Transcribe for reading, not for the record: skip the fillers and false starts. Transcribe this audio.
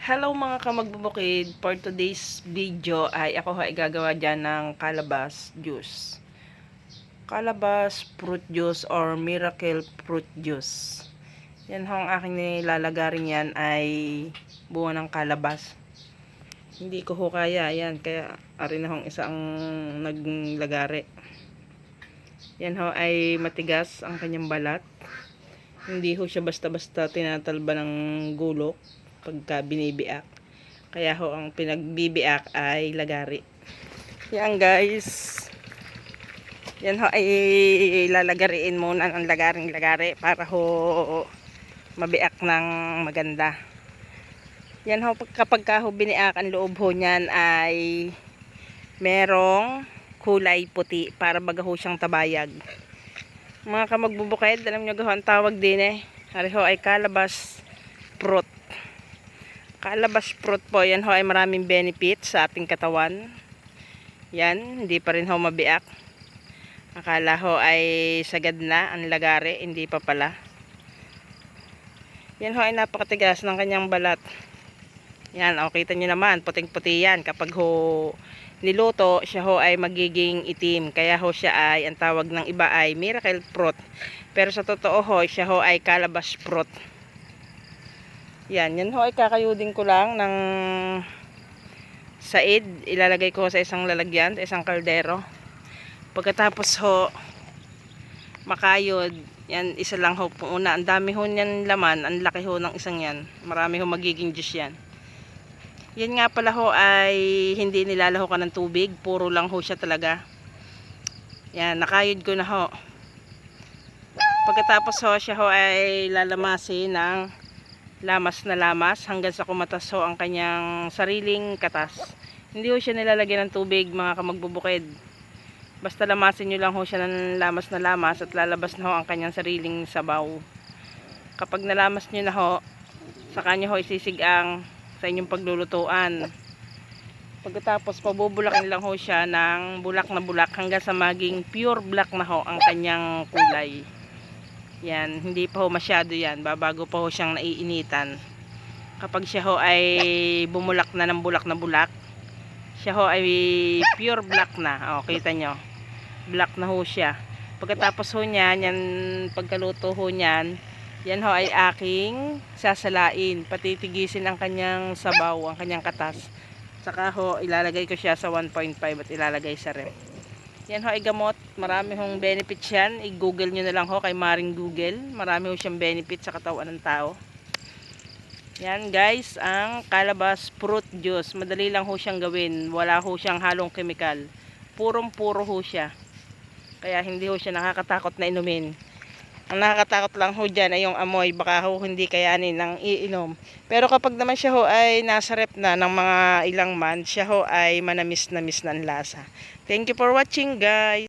Hello mga kamagbubukid, for today's video ay ako ay gagawa dyan ng calabas juice. Calabas fruit juice or miracle fruit juice. Yan ho ang aking nilalagarin yan ay buo ng calabas. Hindi ko ho kaya yan, kaya arin na hong isang naglagari. Yan ho ay matigas ang kanyang balat. Hindi ho siya basta-basta tinatalba ng gulok pagka binibiak. Kaya ho ang pinagbibiak ay lagari. Yan guys. Yan ho ay lalagariin muna ng lagaring-lagari para ho mabiak ng maganda. Yan ho kapag ho biniak, ang loob ho niyan ay merong kulay puti para baga ho siyang tabayag. Mga kamagbubukid, alam nyo ang tawag din Ari ho ay calabas fruit. Calabas fruit po, yan ho ay maraming benefits sa ating katawan. Yan, hindi pa rin ho mabiak. Akala ho ay sagad na ang lagari, hindi pa pala. Yan ho ay napakatigas ng kanyang balat. Yan, kita nyo naman, puting-puti yan. Kapag ho niluto, siya ho ay magiging itim. Kaya ho siya ay, ang tawag ng iba ay miracle fruit. Pero sa totoo ho, siya ho ay calabas fruit. Yan ho ay kakayudin ko lang ng said. Ilalagay ko sa isang lalagyan, sa isang kaldero. Pagkatapos ho, makayod. Yan, isa lang ho po una. Ang dami ho niyan laman, ang laki ho ng isang yan. Marami ho magiging juice yan. Yan nga pala ho ay hindi nilalahukan ng tubig. Puro lang ho siya talaga. Yan, nakayod ko na ho. Pagkatapos ho, siya ho ay lalamasin ng lamas na lamas hanggang sa kumatas ho ang kanyang sariling katas. Hindi ho siya nilalagyan ng tubig mga kamagbubukid. Basta lamasin nyo lang ho siya ng lamas na lamas at lalabas na ho ang kanyang sariling sabaw. Kapag nalamas nyo na ho, saka nyo ho isisigang sa inyong paglulutuan. Pagkatapos pabubulakin lang ho siya ng bulak na bulak hanggang sa maging pure black na ho ang kanyang kulay. Yan, hindi pa ho masyado yan. Babago pa ho siyang naiinitan. Kapag siya ho ay bumulak na ng bulak na bulak, siya ho ay pure black na. O, kita nyo. Black na ho siya. Pagkatapos ho niyan, yan, pagkaluto ho niyan, yan ho ay aking sasalain. Patitigisin ang kanyang sabaw, ang kanyang katas. Saka ho, ilalagay ko siya sa 1.5 at ilalagay sa ref. Yan ho ay gamot. Marami hong benefits yan. I-google nyo na lang ho kay Maring Google. Marami ho siyang benefits sa katawan ng tao. Yan guys, ang calabas fruit juice. Madali lang ho siyang gawin. Wala ho siyang halong kemikal. Purong-puro ho siya. Kaya hindi ho siya nakakatakot na inumin. Ang nakakatakot lang ho dyan ay yung amoy. Baka ho hindi kayanin ng iinom. Pero kapag naman siya ho ay nasa rep na ng mga ilang months, siya ho ay manamis-namis na ang lasa. Thank you for watching guys.